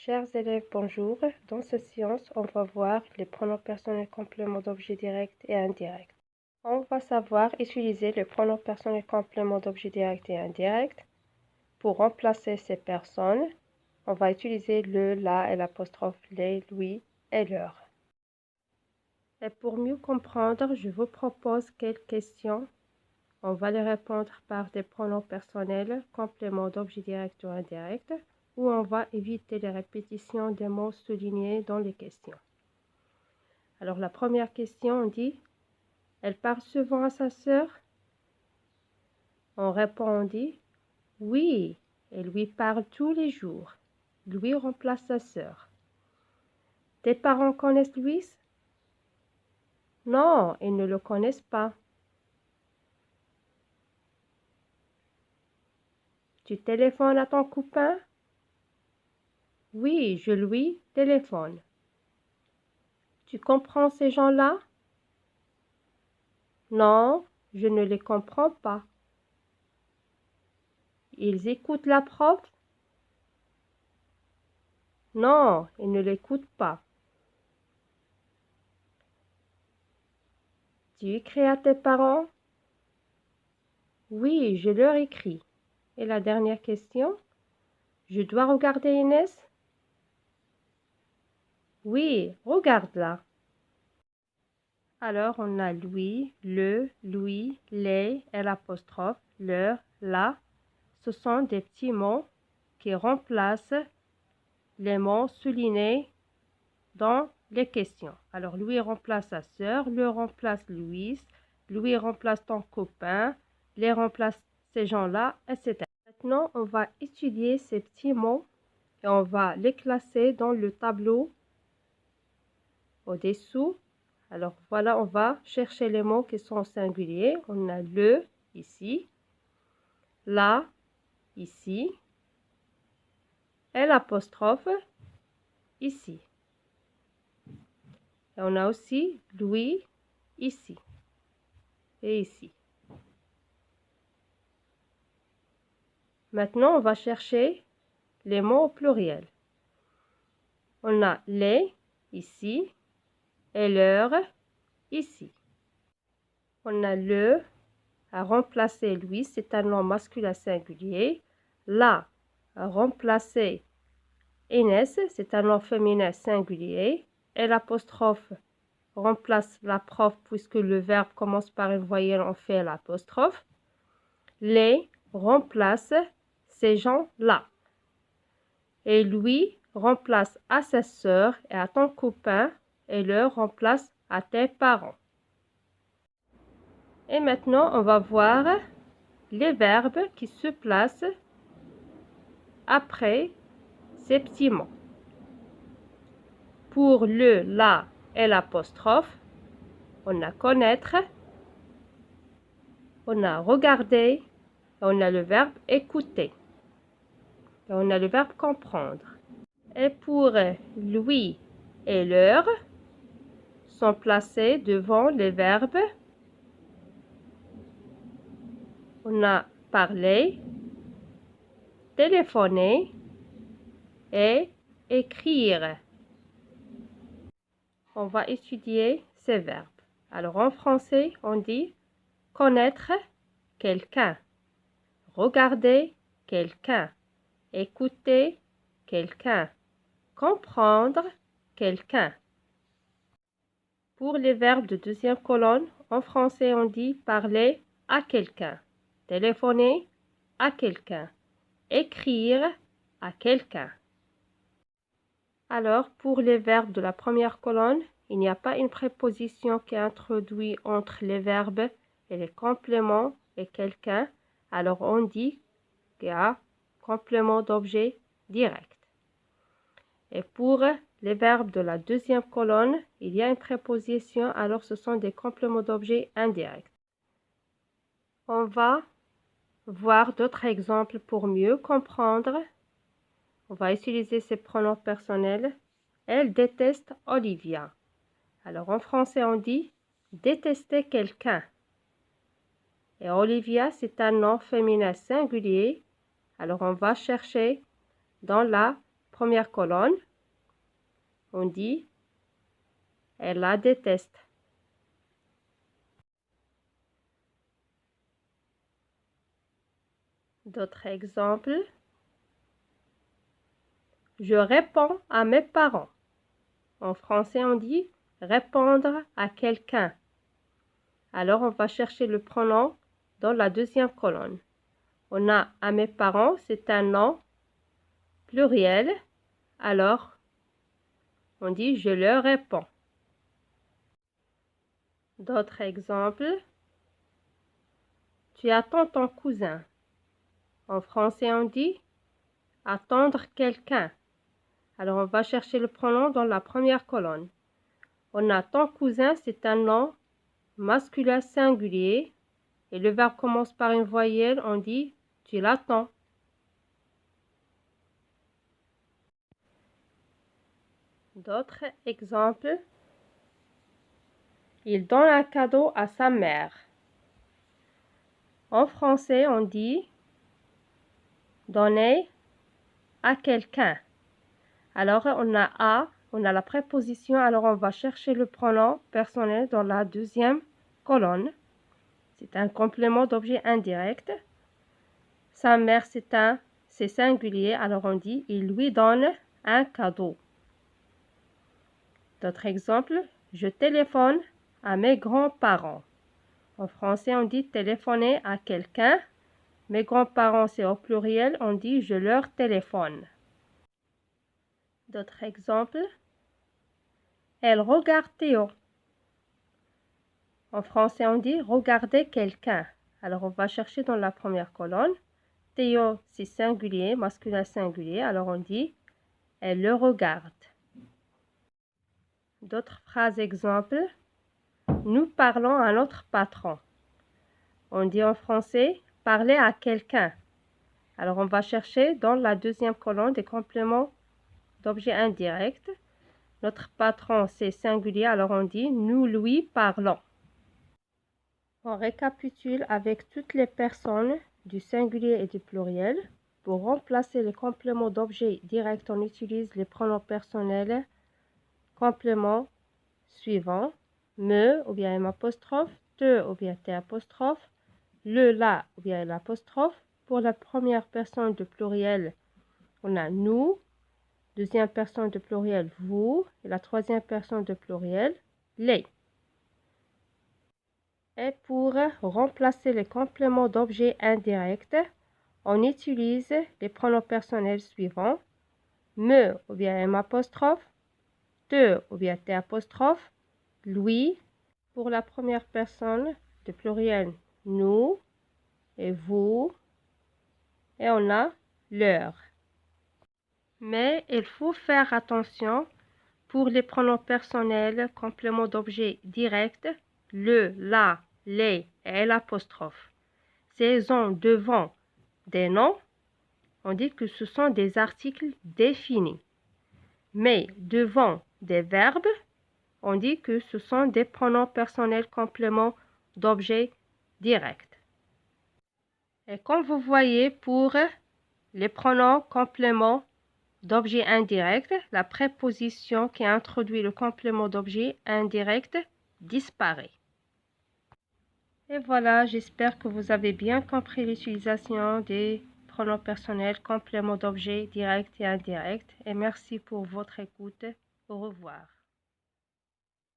Chers élèves, bonjour. Dans cette séance, on va voir les pronoms personnels compléments d'objet direct et indirect. On va savoir utiliser les pronoms personnels compléments d'objet direct et indirect. Pour remplacer ces personnes, on va utiliser le, la et l'apostrophe, les, lui et leur. Et pour mieux comprendre, je vous propose quelques questions. On va les répondre par des pronoms personnels compléments d'objet direct ou indirect, où on va éviter les répétitions des mots soulignés dans les questions. Alors la première question, on dit « Elle parle souvent à sa sœur ?» On répond, on dit « Oui, elle lui parle tous les jours. » Lui remplace sa sœur. « Tes parents connaissent Louis ?» Non, ils ne le connaissent pas. « Tu téléphones à ton copain ?» Oui, je lui téléphone. Tu comprends ces gens-là? Non, je ne les comprends pas. Ils écoutent la prof? Non, ils ne l'écoutent pas. Tu écris à tes parents? Oui, je leur écris. Et la dernière question, je dois regarder Inès? Oui, regarde-la. Alors, on a lui, le, lui, les et l'apostrophe, leur, la. Ce sont des petits mots qui remplacent les mots soulignés dans les questions. Alors, lui remplace sa sœur, le remplace Louise, lui remplace ton copain, les remplace ces gens-là, etc. Maintenant, on va étudier ces petits mots et on va les classer dans le tableau au-dessous. Alors voilà, on va chercher les mots qui sont singuliers. On a le ici, la ici et l'apostrophe ici. Et on a aussi lui ici et ici. Maintenant, on va chercher les mots au pluriel. On a les ici et leur ici. On a le à remplacer lui, c'est un nom masculin singulier. La à remplacer Inès, c'est un nom féminin singulier. Et l'apostrophe remplace la prof puisque le verbe commence par une voyelle, on fait l'apostrophe. Les remplace ces gens-là. Et lui remplace à sa sœur et à ton copain et leur remplace à tes parents. Et maintenant, on va voir les verbes qui se placent après ces petits mots. Pour le, la et l'apostrophe, on a connaître, on a regarder, on a le verbe écouter, et on a le verbe comprendre. Et pour lui et leur, sont placés devant les verbes. On a parlé, téléphoner et écrire. On va étudier ces verbes. Alors en français, on dit connaître quelqu'un, regarder quelqu'un, écouter quelqu'un, comprendre quelqu'un. Pour les verbes de deuxième colonne, en français, on dit parler à quelqu'un, téléphoner à quelqu'un, écrire à quelqu'un. Alors, pour les verbes de la première colonne, il n'y a pas une préposition qui est introduite entre les verbes et les compléments et quelqu'un. Alors, on dit qu'il y a complément d'objet direct. Et pour les verbes de la deuxième colonne, il y a une préposition, alors ce sont des compléments d'objet indirects. On va voir d'autres exemples pour mieux comprendre. On va utiliser ces pronoms personnels. Elle déteste Olivia. Alors en français, on dit détester quelqu'un. Et Olivia, c'est un nom féminin singulier. Alors on va chercher dans la première colonne, on dit « elle la déteste ». D'autres exemples. Je réponds à mes parents. En français, on dit répondre à quelqu'un. Alors, on va chercher le pronom dans la deuxième colonne. On a à mes parents, c'est un nom pluriel. Alors, on dit je leur réponds. D'autres exemples. Tu attends ton cousin. En français, on dit attendre quelqu'un. Alors, on va chercher le pronom dans la première colonne. On a ton cousin, c'est un nom masculin singulier. Et le verbe commence par une voyelle, on dit tu l'attends. D'autres exemples. Il donne un cadeau à sa mère. En français, on dit donner à quelqu'un. Alors, on a la préposition, alors on va chercher le pronom personnel dans la deuxième colonne. C'est un complément d'objet indirect. Sa mère, c'est singulier, alors on dit il lui donne un cadeau. D'autres exemples, je téléphone à mes grands-parents. En français, on dit téléphoner à quelqu'un. Mes grands-parents, c'est au pluriel, on dit je leur téléphone. D'autres exemples. Elle regarde Théo. En français, on dit regarder quelqu'un. Alors, on va chercher dans la première colonne. Théo, c'est singulier, masculin singulier. Alors, on dit elle le regarde. D'autres phrases exemples. Nous parlons à notre patron. On dit en français parler à quelqu'un. Alors, on va chercher dans la deuxième colonne des compléments d'objet indirect. Notre patron, c'est singulier, alors on dit nous lui parlons. On récapitule avec toutes les personnes du singulier et du pluriel. Pour remplacer les compléments d'objet direct, on utilise les pronoms personnels compléments suivants. Me ou bien m'apostrophe, te ou bien t apostrophe, le, la ou bien l'apostrophe. Pour la première personne de pluriel, on a nous. Deuxième personne de pluriel, vous. Et la troisième personne de pluriel, les. Et pour remplacer les compléments d'objet indirect, on utilise les pronoms personnels suivants. Me ou bien m'apostrophe, te ou bien t apostrophe, lui. Pour la première personne de pluriel, nous et vous. Et on a leur. Mais il faut faire attention pour les pronoms personnels, compléments d'objet direct, le, la, les et l'apostrophe. S'ils ont devant des noms, on dit que ce sont des articles définis. Mais devant des verbes, on dit que ce sont des pronoms personnels compléments d'objet direct. Et comme vous voyez, pour les pronoms compléments d'objet indirect, la préposition qui introduit le complément d'objet indirect disparaît. Et voilà, j'espère que vous avez bien compris l'utilisation des pronoms personnels, compléments d'objet direct et indirect. Et merci pour votre écoute. Au revoir.